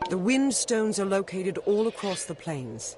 [SPEAKER 12] The windstones are located all across the plains.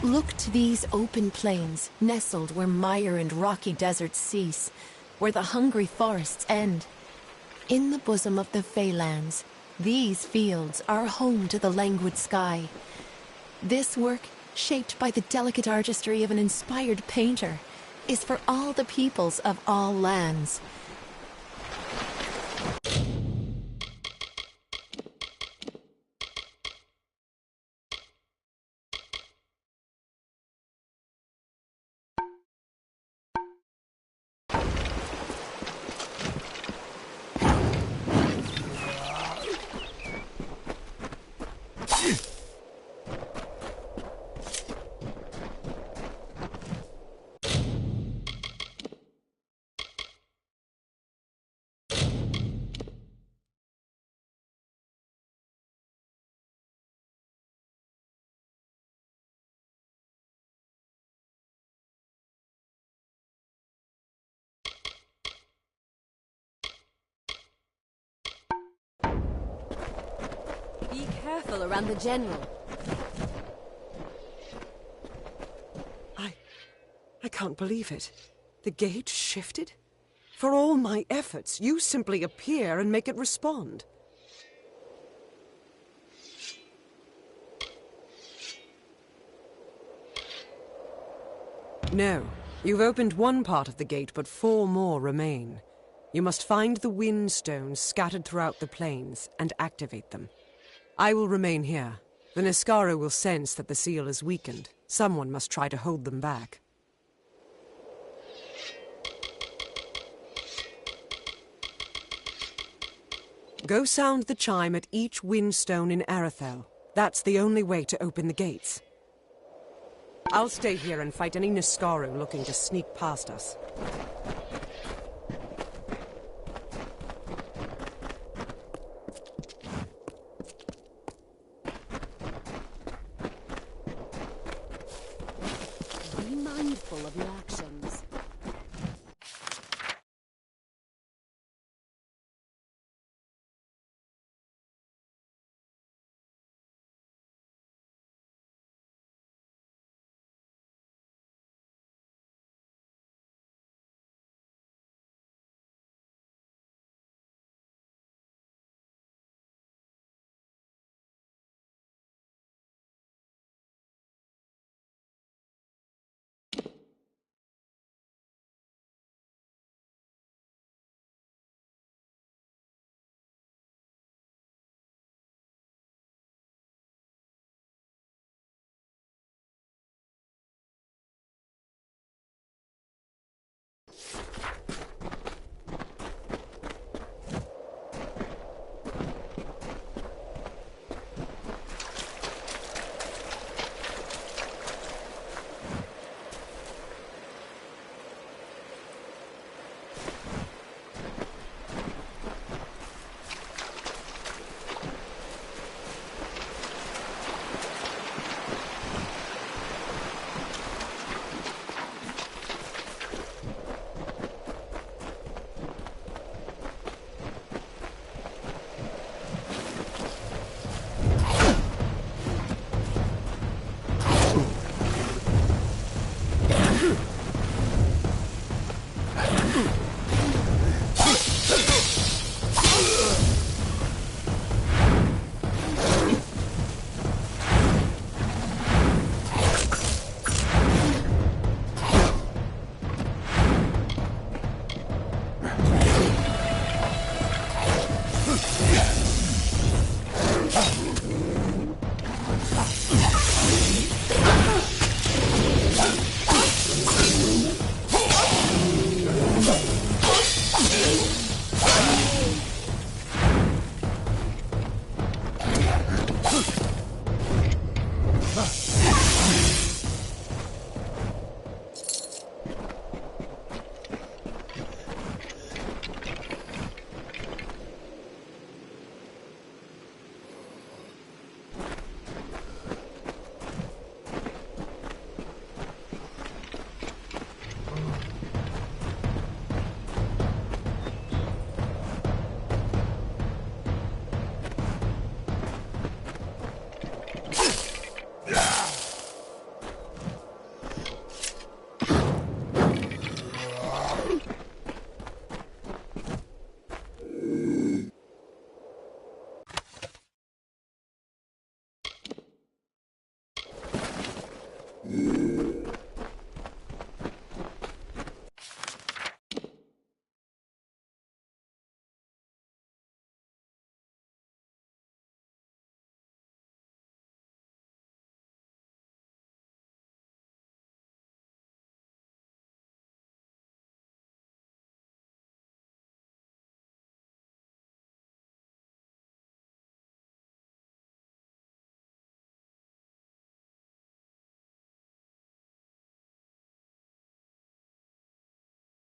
[SPEAKER 6] Look to these open plains, nestled where mire and rocky deserts cease, where the hungry forests end. In the bosom of the Feylands, these fields are home to the languid sky. This work, shaped by the delicate artistry of an inspired painter, is for all the peoples of all lands.
[SPEAKER 10] Be careful around the general.
[SPEAKER 12] I can't believe it. The gate shifted? For all my efforts, you simply appear and make it respond. No. You've opened one part of the gate, but 4 more remain. You must find the wind stones scattered throughout the plains and activate them. I will remain here. The Niskara will sense that the seal is weakened. Someone must try to hold them back. Go sound the chime at each windstone in Arethel. That's the only way to open the gates. I'll stay here and fight any Niskaru looking to sneak past us.